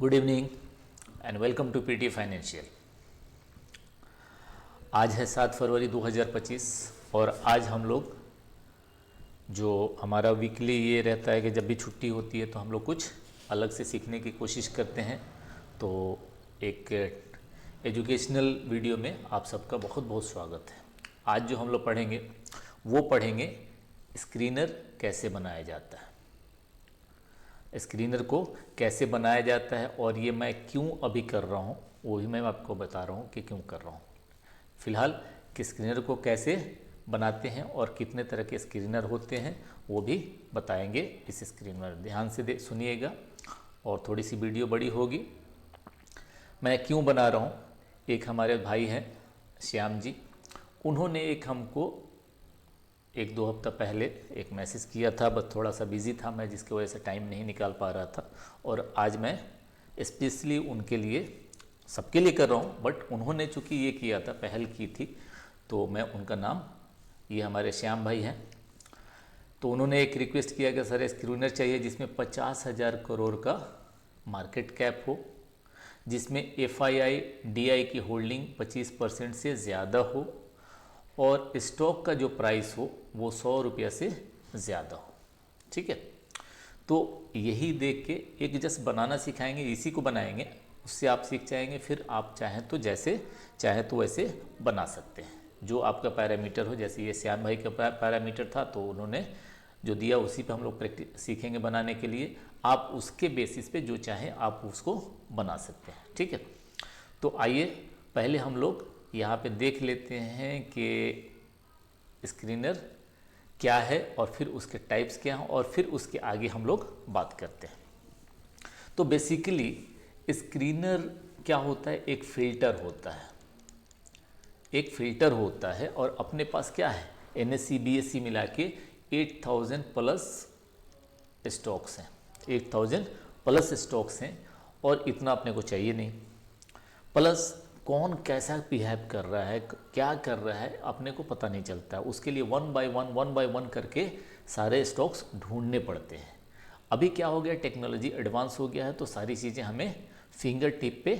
Good evening and welcome to PT financial. आज है 7 फरवरी 2025 और आज हम लोग जो हमारा वीकली ये रहता है कि जब भी छुट्टी होती है तो हम लोग कुछ अलग से सीखने की कोशिश करते हैं। तो एक एजुकेशनल वीडियो में आप सबका बहुत बहुत स्वागत है। आज जो हम लोग पढ़ेंगे वो पढ़ेंगे स्क्रीनर कैसे बनाया जाता है, स्क्रीनर को कैसे बनाया जाता है और ये मैं क्यों अभी कर रहा हूँ वो भी मैं आपको बता रहा हूँ कि क्यों कर रहा हूँ। फ़िलहाल कि स्क्रीनर को कैसे बनाते हैं और कितने तरह के स्क्रीनर होते हैं वो भी बताएंगे इस स्क्रीन में। ध्यान से सुनिएगा और थोड़ी सी वीडियो बड़ी होगी। मैं क्यों बना रहा हूँ, एक हमारे भाई हैं श्याम जी, उन्होंने एक हमको 1-2 हफ्ता पहले एक मैसेज किया था, बस थोड़ा सा बिज़ी था मैं, जिसकी वजह से टाइम नहीं निकाल पा रहा था। और आज मैं स्पेशली उनके लिए, सबके लिए कर रहा हूँ, बट उन्होंने चूँकि ये किया था, पहल की थी, तो मैं उनका नाम, ये हमारे श्याम भाई हैं, तो उन्होंने एक रिक्वेस्ट किया कि सर स्क्रीनर चाहिए जिसमें 50,000 करोड़ का मार्केट कैप हो, जिसमें FII DI की होल्डिंग 25% से ज़्यादा हो और स्टॉक का जो प्राइस हो वो 100 रुपया से ज़्यादा हो। ठीक है, तो यही देख के एक जस्ट बनाना सिखाएंगे, इसी को बनाएंगे, उससे आप सीख जाएंगे। फिर आप चाहें तो जैसे चाहे तो वैसे बना सकते हैं, जो आपका पैरामीटर हो। जैसे ये श्याम भाई का पैरामीटर था तो उन्होंने जो दिया उसी पे हम लोग प्रैक्टिस सीखेंगे बनाने के लिए। आप उसके बेसिस पे जो चाहें आप उसको बना सकते हैं। ठीक है, तो आइए पहले हम लोग यहाँ पे देख लेते हैं कि स्क्रीनर क्या है और फिर उसके टाइप्स क्या हैं और फिर उसके आगे हम लोग बात करते हैं। तो बेसिकली स्क्रीनर क्या होता है, एक फ़िल्टर होता है, एक फ़िल्टर होता है और अपने पास क्या है, NSE BSE मिला के 8000 प्लस स्टॉक्स हैं, 8000 प्लस स्टॉक्स हैं और इतना अपने को चाहिए नहीं। प्लस कौन कैसा बिहेव कर रहा है, क्या कर रहा है, अपने को पता नहीं चलता। उसके लिए वन बाय वन करके सारे स्टॉक्स ढूंढने पड़ते हैं। अभी क्या हो गया, टेक्नोलॉजी एडवांस हो गया है तो सारी चीज़ें हमें फिंगर टिप पे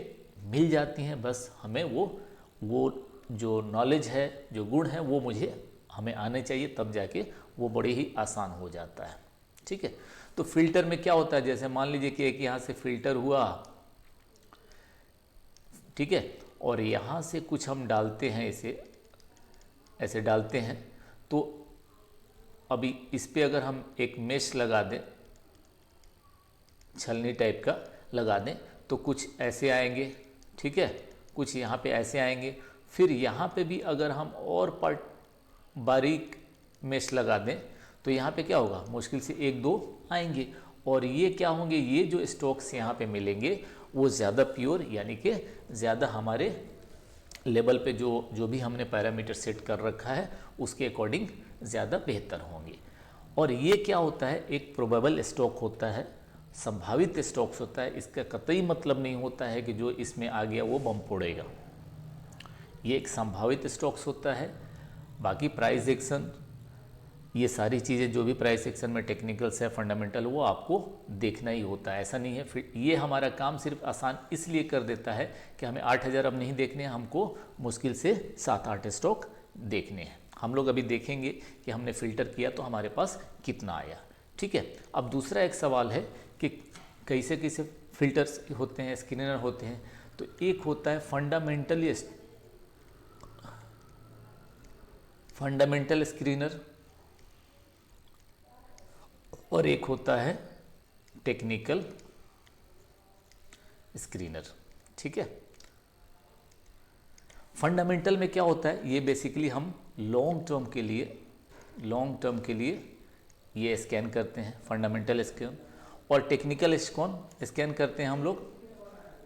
मिल जाती हैं। बस हमें वो जो नॉलेज है, जो गुण है, वो हमें आने चाहिए, तब जाके वो बड़े ही आसान हो जाता है। ठीक है, तो फिल्टर में क्या होता है, जैसे मान लीजिए कि एक यहाँ से फिल्टर हुआ, ठीक है, और यहाँ से कुछ हम डालते हैं, इसे ऐसे डालते हैं, तो अभी इस पे अगर हम एक मेश लगा दें, छलनी टाइप का लगा दें, तो कुछ ऐसे आएंगे। ठीक है, कुछ यहाँ पे ऐसे आएंगे। फिर यहाँ पे भी अगर हम और पार्ट बारीक मेश लगा दें तो यहाँ पे क्या होगा, मुश्किल से 1-2 आएंगे। और ये क्या होंगे, ये जो स्टॉक्स यहाँ पे मिलेंगे वो ज़्यादा प्योर, यानी कि ज़्यादा हमारे लेवल पे जो भी हमने पैरामीटर सेट कर रखा है उसके अकॉर्डिंग ज़्यादा बेहतर होंगे। और ये क्या होता है, एक प्रोबेबल स्टॉक होता है, संभावित स्टॉक्स होता है। इसका कतई मतलब नहीं होता है कि जो इसमें आ गया वो बम फोड़ेगा। ये एक संभावित स्टॉक्स होता है। बाकी प्राइस एक्शन, ये सारी चीज़ें जो भी प्राइस एक्शन में टेक्निकल्स है, फंडामेंटल, वो आपको देखना ही होता है, ऐसा नहीं है। फिर ये हमारा काम सिर्फ आसान इसलिए कर देता है कि हमें 8000 अब नहीं देखने हैं, हमको मुश्किल से 7-8 स्टॉक देखने हैं। हम लोग अभी देखेंगे कि हमने फ़िल्टर किया तो हमारे पास कितना आया। ठीक है, अब दूसरा एक सवाल है कि कैसे कैसे फिल्टर्स होते हैं, स्क्रीनर होते हैं। तो एक होता है फंडामेंटल स्क्रीनर और एक होता है टेक्निकल स्क्रीनर। ठीक है, फंडामेंटल में क्या होता है, ये बेसिकली हम लॉन्ग टर्म के लिए ये स्कैन करते हैं, फंडामेंटल स्कैन। और टेक्निकल स्कैन करते हैं हम लोग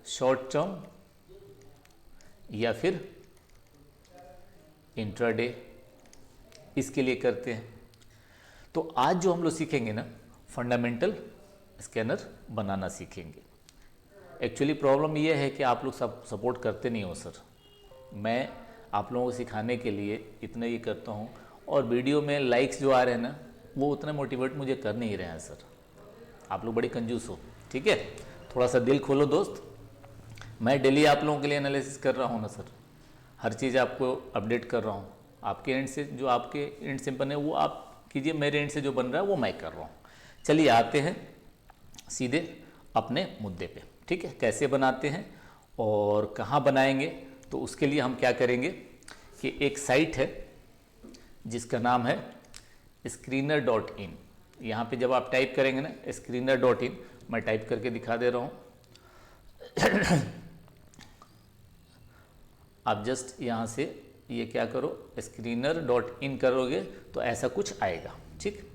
शॉर्ट टर्म या फिर इंट्राडे, इसके लिए करते हैं। तो आज जो हम लोग सीखेंगे ना, फंडामेंटल स्कैनर बनाना सीखेंगे। एक्चुअली प्रॉब्लम यह है कि आप लोग सब सपोर्ट करते नहीं हो सर। मैं आप लोगों को सिखाने के लिए इतना ही करता हूँ और वीडियो में लाइक्स जो आ रहे हैं ना, वो उतना मोटिवेट मुझे कर नहीं रहे हैं सर। आप लोग बड़े कंजूस हो। ठीक है, थोड़ा सा दिल खोलो दोस्त, मैं डेली आप लोगों के लिए एनालिसिस कर रहा हूँ ना सर, हर चीज़ आपको अपडेट कर रहा हूँ। आपके एंड से जो आपके एंड से बने वो आप कीजिए, मेरे एंड से जो बन रहा है वो मैं कर रहा हूँ। चलिए आते हैं सीधे अपने मुद्दे पे, ठीक है। कैसे बनाते हैं और कहाँ बनाएंगे, तो उसके लिए हम क्या करेंगे कि एक साइट है जिसका नाम है screener.in। यहाँ पे जब आप टाइप करेंगे ना screener.in, मैं टाइप करके दिखा दे रहा हूँ। आप जस्ट यहाँ से ये क्या करो, screener.in करोगे तो ऐसा कुछ आएगा, ठीक।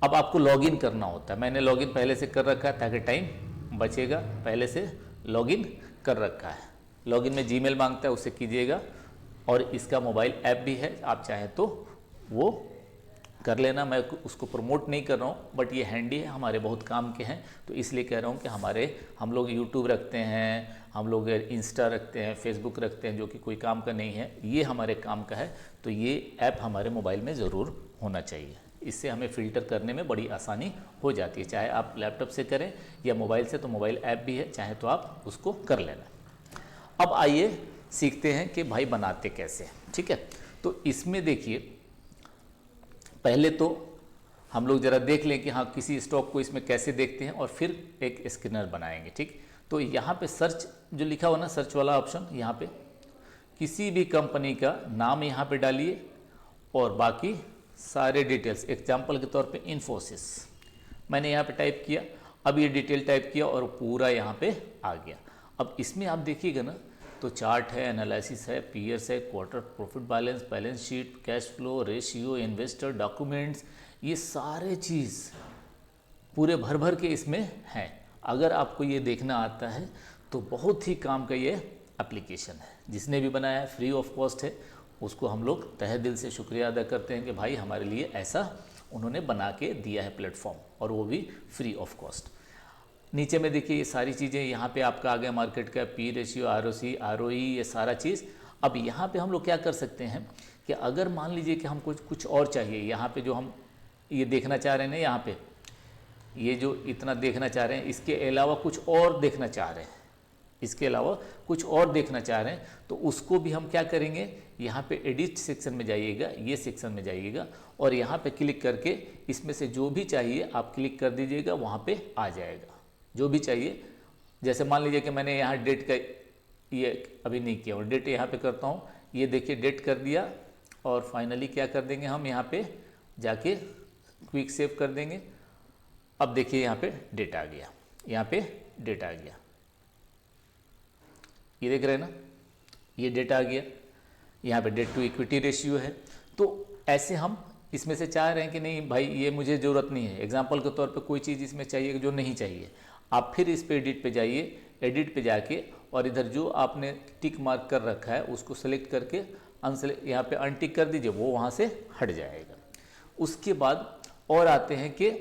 अब आपको लॉगिन करना होता है, मैंने लॉगिन पहले से कर रखा है ताकि टाइम बचेगा, पहले से लॉगिन कर रखा है। लॉगिन में जीमेल मांगता है, उसे कीजिएगा। और इसका मोबाइल ऐप भी है, आप चाहें तो वो कर लेना, मैं उसको प्रमोट नहीं कर रहा हूँ, बट ये हैंडी है, हमारे बहुत काम के हैं, तो इसलिए कह रहा हूँ कि हम लोग यूट्यूब रखते हैं, हम लोग इंस्टा रखते हैं, फेसबुक रखते हैं, जो कि कोई काम का नहीं है, ये हमारे काम का है। तो ये ऐप हमारे मोबाइल में ज़रूर होना चाहिए, इससे हमें फ़िल्टर करने में बड़ी आसानी हो जाती है, चाहे आप लैपटॉप से करें या मोबाइल से, तो मोबाइल ऐप भी है, चाहे तो आप उसको कर लेना। अब आइए सीखते हैं कि भाई बनाते कैसे, ठीक है। तो इसमें देखिए, पहले तो हम लोग ज़रा देख लें कि हाँ किसी स्टॉक को इसमें कैसे देखते हैं, और फिर एक स्कैनर बनाएंगे, ठीक। तो यहाँ पे सर्च जो लिखा हुआ ना, सर्च वाला ऑप्शन, यहाँ पे किसी भी कंपनी का नाम यहाँ पे डालिए और बाकी सारे डिटेल्स। एग्जाम्पल के तौर पे इन्फोसिस मैंने यहाँ पे टाइप किया, अब ये डिटेल टाइप किया और पूरा यहाँ पे आ गया। अब इसमें आप देखिएगा ना, तो चार्ट है, एनालिसिस है, पीयर्स है, quarter profit balance, balance sheet, cash flow, ratio, investor documents, ये सारे चीज़ पूरे भर भर के इसमें हैं। अगर आपको ये देखना आता है तो बहुत ही काम का ये एप्लीकेशन है। जिसने भी बनाया है फ्री ऑफ कॉस्ट है, उसको हम लोग तहे दिल से शुक्रिया अदा करते हैं कि भाई हमारे लिए ऐसा उन्होंने बना के दिया है प्लेटफॉर्म, और वो भी फ्री ऑफ कॉस्ट। नीचे में देखिए ये सारी चीज़ें, यहाँ पे आपका आ गया मार्केट का पी रेशियो, ROC, ROE, ये सारा चीज़। अब यहाँ पे हम लोग क्या कर सकते हैं कि अगर मान लीजिए कि हमको कुछ और चाहिए, यहाँ पे जो हम ये देखना चाह रहे हैं ना, यहाँ पे ये जो इतना देखना चाह रहे हैं, इसके अलावा कुछ और देखना चाह रहे हैं, इसके अलावा कुछ और देखना चाह रहे हैं, तो उसको भी हम क्या करेंगे, यहाँ पे एडिट सेक्शन में जाइएगा, ये सेक्शन में जाइएगा और यहाँ पे क्लिक करके इसमें से जो भी चाहिए आप क्लिक कर दीजिएगा, वहाँ पे आ जाएगा जो भी चाहिए। जैसे मान लीजिए कि मैंने यहाँ डेट का ये अभी नहीं किया, और डेट यहाँ पे करता हूँ, ये देखिए डेट कर दिया, और फाइनली क्या कर देंगे हम, यहाँ पे जाके क्विक सेव कर देंगे। अब देखिए यहाँ पे डेट आ गया, यहाँ पे डेट आ गया, ये देख रहे हैं ना, ये डेट आ गया। यहाँ पे डेट टू इक्विटी रेशियो है। तो ऐसे हम इसमें से चाह रहे हैं कि नहीं भाई ये मुझे ज़रूरत नहीं है, एग्जाम्पल के तौर पे कोई चीज़ इसमें चाहिए जो नहीं चाहिए, आप फिर इस पे एडिट पे जाइए, एडिट पे जाके और इधर जो आपने टिक मार्क कर रखा है उसको सेलेक्ट करके यहाँ पे अनटिक कर दीजिए, वो वहाँ से हट जाएगा। उसके बाद और आते हैं कि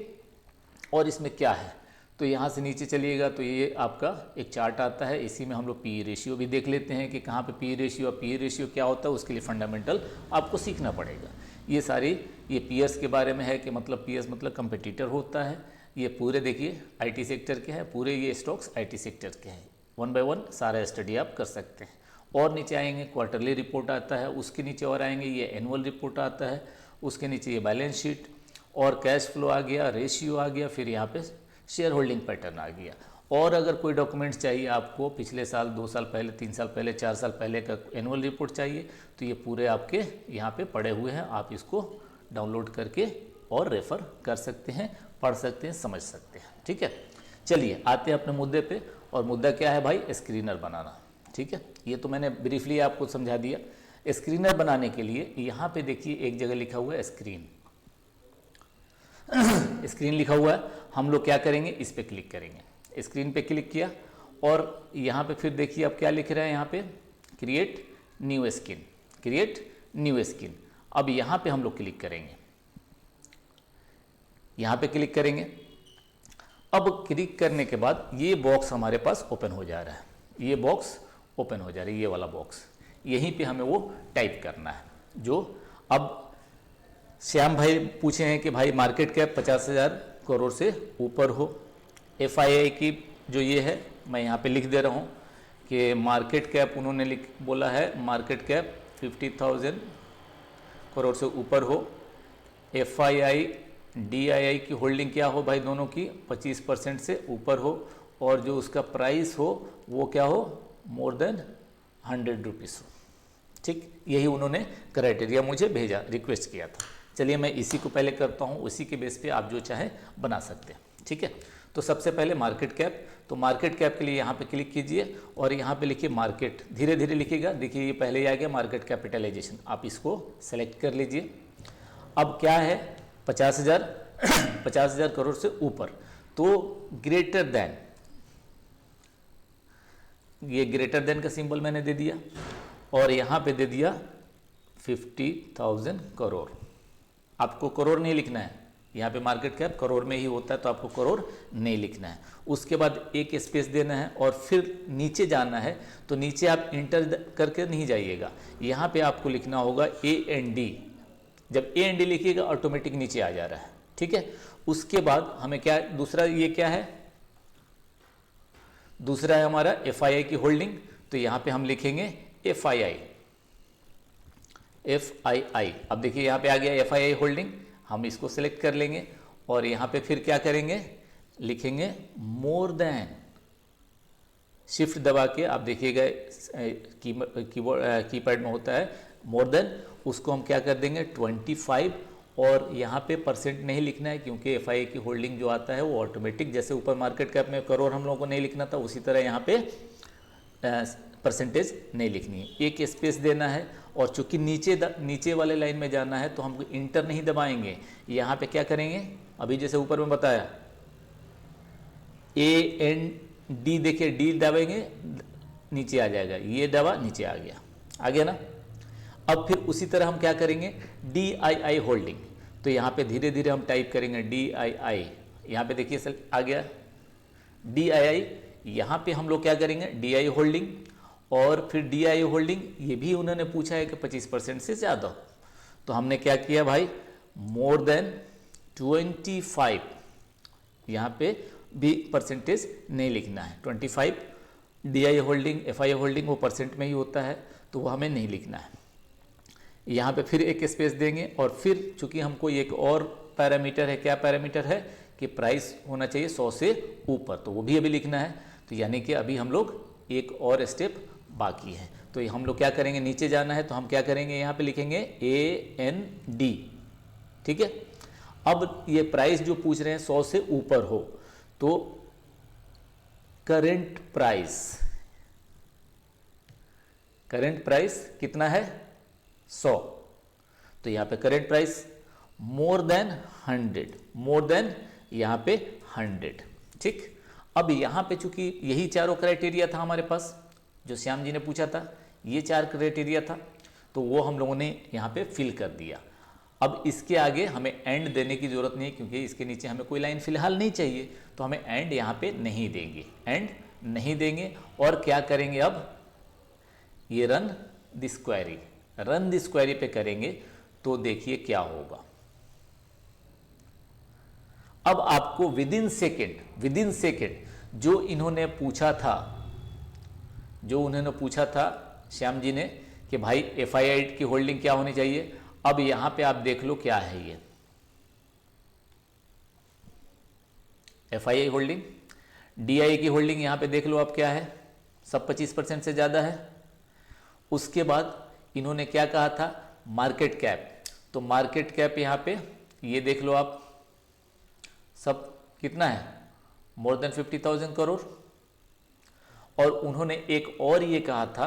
और इसमें क्या है, तो यहाँ से नीचे चलिएगा तो ये आपका एक चार्ट आता है, इसी में हम लोग पी रेशियो भी देख लेते हैं कि कहाँ पे पी रेशियो, पी रेशियो क्या होता है, उसके लिए फंडामेंटल आपको सीखना पड़ेगा। ये सारी ये पीयर्स के बारे में है कि मतलब पीयर्स मतलब कंपटीटर होता है। ये पूरे देखिए आईटी सेक्टर के हैं, पूरे ये स्टॉक्स आईटी सेक्टर के हैं, 1 बाय 1 सारा स्टडी आप कर सकते हैं। और नीचे आएंगे क्वार्टरली रिपोर्ट आता है, उसके नीचे और आएंगे ये एनुअल रिपोर्ट आता है, उसके नीचे ये बैलेंस शीट और कैश फ्लो आ गया, रेशियो आ गया, फिर यहाँ पे शेयर होल्डिंग पैटर्न आ गया। और अगर कोई डॉक्यूमेंट्स चाहिए आपको पिछले साल, 2 साल पहले, 3 साल पहले, 4 साल पहले का एनुअल रिपोर्ट चाहिए, तो ये पूरे आपके यहाँ पे पड़े हुए हैं, आप इसको डाउनलोड करके और रेफ़र कर सकते हैं, पढ़ सकते हैं, समझ सकते हैं। ठीक है, चलिए आते हैं अपने मुद्दे पे। और मुद्दा क्या है भाई, स्क्रीनर बनाना। ठीक है, ये तो मैंने ब्रीफली आपको समझा दिया। स्क्रीनर बनाने के लिए यहाँ पे देखिए एक जगह लिखा हुआ है स्क्रीन, स्क्रीन लिखा हुआ है। हम लोग क्या करेंगे, इस पे क्लिक करेंगे। स्क्रीन पे क्लिक किया और यहाँ पे फिर देखिए अब क्या लिख रहा है, यहाँ पे create new screen, create new screen. अब यहाँ पे हम लोग क्लिक करेंगे, यहाँ पे क्लिक करेंगे। अब क्लिक करने के बाद ये बॉक्स हमारे पास ओपन हो जा रहा है, ये बॉक्स ओपन हो जा रही है, ये वाला बॉक्स, यहीं पे हमें वो टाइप करना है जो अब श्याम भाई पूछे हैं कि भाई मार्केट कैप 50,000 करोड़ से ऊपर हो, FII की जो ये है मैं यहाँ पे लिख दे रहा हूँ कि मार्केट कैप उन्होंने बोला है मार्केट कैप 50,000 करोड़ से ऊपर हो, FII DII की होल्डिंग क्या हो भाई, दोनों की 25% से ऊपर हो, और जो उसका प्राइस हो वो क्या हो, मोर देन 100 रुपीज़ हो। ठीक, यही उन्होंने क्राइटेरिया मुझे भेजा, रिक्वेस्ट किया था। चलिए मैं इसी को पहले करता हूँ, उसी के बेस पे आप जो चाहे बना सकते हैं। ठीक है, तो सबसे पहले मार्केट कैप, तो मार्केट कैप के लिए यहाँ पे क्लिक कीजिए और यहाँ पे लिखिए मार्केट, धीरे धीरे लिखिएगा। देखिए ये पहले ही आ गया मार्केट कैपिटलाइजेशन, आप इसको सेलेक्ट कर लीजिए। अब क्या है, 50,000 करोड़ से ऊपर, तो ग्रेटर देन, ये ग्रेटर देन का सिंबल मैंने दे दिया और यहाँ पे दे दिया 50,000 करोड़। आपको करोड़ नहीं लिखना है, यहाँ पे मार्केट कैप करोड़ में ही होता है, तो आपको करोड़ नहीं लिखना है। उसके बाद एक स्पेस देना है और फिर नीचे जाना है, तो नीचे आप इंटर करके नहीं जाइएगा, यहाँ पे आपको लिखना होगा AND। जब AND लिखिएगा ऑटोमेटिक नीचे आ जा रहा है। ठीक है, उसके बाद हमें क्या, दूसरा ये क्या है, दूसरा है हमारा FII की होल्डिंग, तो यहाँ पे हम लिखेंगे FII। अब देखिए यहाँ पे आ गया FII होल्डिंग, हम इसको सिलेक्ट कर लेंगे और यहाँ पे फिर क्या करेंगे, लिखेंगे मोर देन, शिफ्ट दबा के आप देखिएगा कीपैड में होता है मोर देन, उसको हम क्या कर देंगे 25, और यहाँ पे परसेंट नहीं लिखना है क्योंकि FII की होल्डिंग जो आता है वो ऑटोमेटिक, जैसे ऊपर मार्केट कैप में करोड़ हम लोगों को नहीं लिखना था, उसी तरह यहाँ पे परसेंटेज नहीं लिखनी है, एक स्पेस देना है। और चूंकि नीचे वाले लाइन में जाना है तो हम इंटर नहीं दबाएंगे, यहाँ पे क्या करेंगे, अभी जैसे ऊपर में बताया AND, देखिए D दबाएंगे नीचे आ जाएगा, ये दबा नीचे आ गया ना। अब फिर उसी तरह हम क्या करेंगे DII होल्डिंग, तो यहाँ पे धीरे धीरे हम टाइप करेंगे DII, यहाँ पे देखिए सर आ गया DII। यहाँ पे हम लोग क्या करेंगे DI होल्डिंग, और फिर DI होल्डिंग ये भी उन्होंने पूछा है कि 25% से ज़्यादा हो, तो हमने क्या किया भाई मोर देन 25, यहाँ पे भी परसेंटेज नहीं लिखना है, 25। DI होल्डिंग FII होल्डिंग वो परसेंट में ही होता है, तो वो हमें नहीं लिखना है। यहाँ पे फिर एक स्पेस देंगे और फिर चूंकि हमको एक और पैरामीटर है, क्या पैरामीटर है कि प्राइस होना चाहिए 100 से ऊपर, तो वो भी अभी लिखना है। तो यानी कि अभी हम लोग एक और स्टेप बाकी है, तो ये हम लोग क्या करेंगे, नीचे जाना है तो हम क्या करेंगे, यहाँ पे लिखेंगे AND। ठीक है, अब ये प्राइस जो पूछ रहे हैं 100 से ऊपर हो, तो करंट प्राइस कितना है 100, तो यहाँ पे current price more than 100, more than यहाँ पे 100। ठीक, अब यहाँ पे चूंकि यही चारों क्राइटेरिया था हमारे पास, जो श्याम जी ने पूछा था, ये 4 क्राइटेरिया था, तो वो हम लोगों ने यहाँ पे फिल कर दिया। अब इसके आगे हमें एंड देने की ज़रूरत नहीं है क्योंकि इसके नीचे हमें कोई लाइन फिलहाल नहीं चाहिए, तो हमें एंड यहाँ पे नहीं देंगे, एंड नहीं देंगे। और क्या करेंगे, अब ये रन दिस क्वेरी पे करेंगे, तो देखिए क्या होगा। अब आपको विद इन सेकेंड जो इन्होंने पूछा था श्याम जी ने कि भाई FII की होल्डिंग क्या होनी चाहिए, अब यहां पे आप देख लो क्या है ये FII होल्डिंग, DI की होल्डिंग यहां पे देख लो आप क्या है, सब 25% से ज़्यादा है। उसके बाद इन्होंने क्या कहा था, मार्केट कैप, तो मार्केट कैप यहाँ पे ये देख लो आप, सब कितना है, मोर देन 50,000 करोड़। और उन्होंने एक और ये कहा था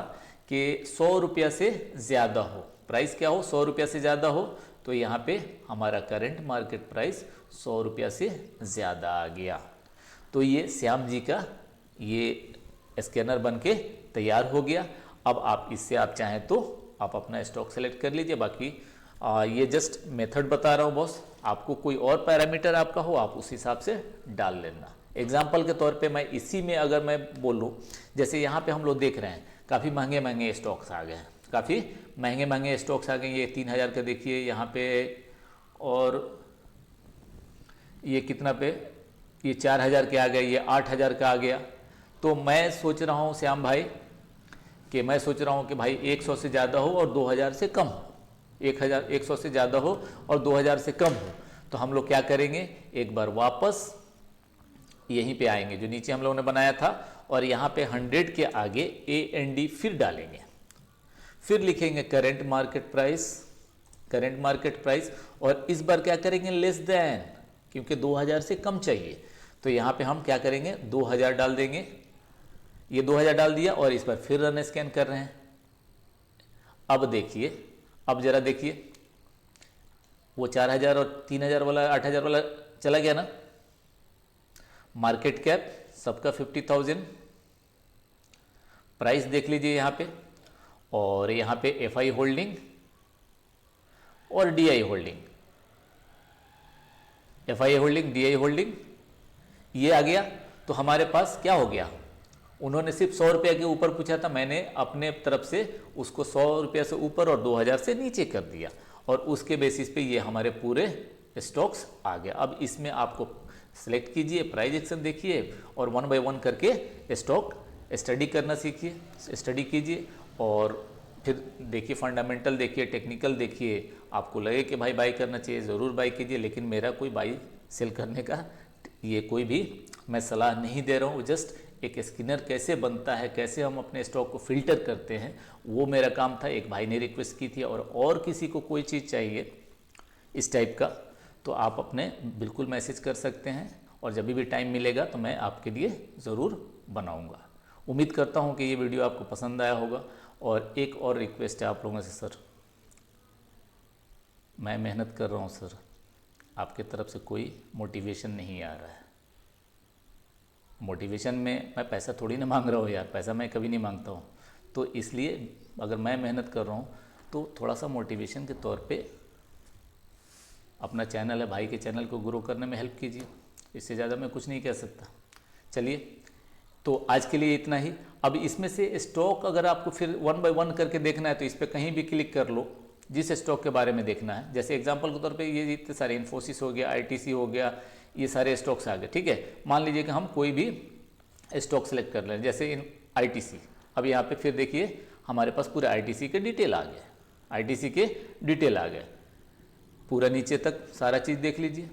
कि 100 रुपया से ज़्यादा हो, प्राइस क्या हो 100 रुपया से ज़्यादा हो, तो यहाँ पे हमारा करंट मार्केट प्राइस 100 रुपया से ज़्यादा आ गया। तो ये श्याम जी का ये स्कैनर बन के तैयार हो गया। अब आप इससे आप चाहें तो आप अपना स्टॉक सेलेक्ट कर लीजिए। बाकी ये जस्ट मेथड बता रहा हूँ बॉस, आपको कोई और पैरामीटर आपका हो आप उस हिसाब से डाल लेना। एग्जाम्पल के तौर पे मैं इसी में अगर मैं बोलूँ, जैसे यहाँ पे हम लोग देख रहे हैं काफ़ी महंगे महंगे स्टॉक्स आ गए हैं, काफ़ी महंगे महंगे स्टॉक्स आ गए। ये 3000 का देखिए यहाँ पे, और ये कितना पे ये 4000 के आ गए, ये 8000 का आ गया। तो मैं सोच रहा हूँ श्याम भाई कि मैं सोच रहा हूँ कि भाई 100 से ज़्यादा हो और 2000 से कम हो, 100 से ज़्यादा हो और 2000 से कम हो। तो हम लोग क्या करेंगे, एक बार वापस यहीं पे आएंगे जो नीचे हम लोगों ने बनाया था, और यहाँ पे 100 के आगे AND फिर डालेंगे, फिर लिखेंगे करंट मार्केट प्राइस, और इस बार क्या करेंगे, लेस देन, क्योंकि 2000 से कम चाहिए। तो यहाँ पे हम क्या करेंगे, 2000 डाल देंगे। ये 2000 डाल दिया और इस बार फिर रन स्कैन कर रहे हैं। अब देखिए, अब जरा देखिए, वो 4000 और 3000 वाला 8000 वाला चला गया ना। मार्केट कैप सबका 50,000, प्राइस देख लीजिए यहाँ पे, और यहाँ पे FI होल्डिंग और DI holding, FI holding, DI holding, ये आ गया। तो हमारे पास क्या हो गया, उन्होंने सिर्फ 100 रुपये के ऊपर पूछा था, मैंने अपने तरफ से उसको 100 रुपये से ऊपर और 2000 से नीचे कर दिया, और उसके बेसिस पे ये हमारे पूरे स्टॉक्स आ गया। अब इसमें आपको सेलेक्ट कीजिए, प्राइस एक्शन देखिए, और 1 बाय 1 करके स्टॉक स्टडी करना सीखिए, स्टडी कीजिए, और फिर देखिए फंडामेंटल देखिए, टेक्निकल देखिए। आपको लगे कि भाई बाई करना चाहिए, ज़रूर बाई कीजिए, लेकिन मेरा कोई बाई सेल करने का ये कोई भी मैं सलाह नहीं दे रहा हूँ। जस्ट एक स्किनर कैसे बनता है, कैसे हम अपने स्टॉक को फिल्टर करते हैं, वो मेरा काम था। एक भाई ने रिक्वेस्ट की थी, और किसी को कोई चीज़ चाहिए इस टाइप का तो आप अपने बिल्कुल मैसेज कर सकते हैं, और जब भी टाइम मिलेगा तो मैं आपके लिए ज़रूर बनाऊंगा। उम्मीद करता हूं कि ये वीडियो आपको पसंद आया होगा। और एक और रिक्वेस्ट है आप लोगों से, सर मैं मेहनत कर रहा हूं सर, आपके तरफ से कोई मोटिवेशन नहीं आ रहा है। मोटिवेशन में मैं पैसा थोड़ी ना मांग रहा हूँ यार, पैसा मैं कभी नहीं मांगता हूँ। तो इसलिए अगर मैं मेहनत कर रहा हूँ तो थोड़ा सा मोटिवेशन के तौर पे अपना चैनल है, भाई के चैनल को ग्रो करने में हेल्प कीजिए। इससे ज़्यादा मैं कुछ नहीं कह सकता। चलिए, तो आज के लिए इतना ही। अब इसमें से स्टॉक अगर आपको फिर 1 बाय 1 करके देखना है तो इस पर कहीं भी क्लिक कर लो, जिस स्टॉक के बारे में देखना है। जैसे एग्जांपल के तौर पे ये इतने सारे इन्फोसिस हो गया, ITC हो गया, ये सारे स्टॉक्स आ गए, ठीक है। मान लीजिए कि हम कोई भी स्टॉक सेलेक्ट कर लें, जैसे इन ITC। अब यहाँ पे फिर देखिए हमारे पास पूरे ITC के डिटेल आ गए, ITC के डिटेल आ गए, पूरा नीचे तक सारा चीज़ देख लीजिए।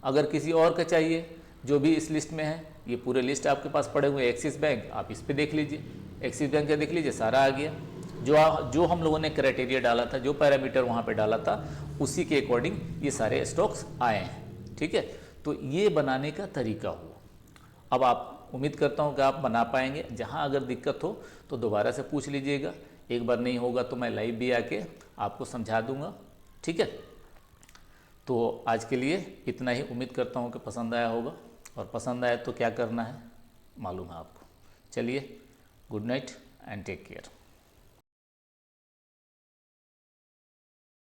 अगर किसी और का चाहिए जो भी इस लिस्ट में है, ये पूरे लिस्ट आपके पास पड़े हुए। एक्सिस बैंक आप इस पे देख लीजिए, एक्सिस बैंक का देख लीजिए, सारा आ गया। जो हम लोगों ने क्राइटेरिया डाला था, जो पैरामीटर वहाँ पे डाला था, उसी के अकॉर्डिंग ये सारे स्टॉक्स आए हैं, ठीक है। तो ये बनाने का तरीका हुआ। अब आप, उम्मीद करता हूँ कि आप बना पाएंगे। जहाँ अगर दिक्कत हो तो दोबारा से पूछ लीजिएगा, एक बार नहीं होगा तो मैं लाइव भी आके आपको समझा दूंगा, ठीक है। तो आज के लिए इतना ही। उम्मीद करता हूँ कि पसंद आया होगा, और पसंद आया तो क्या करना है मालूम है आपको। चलिए, good night and take care.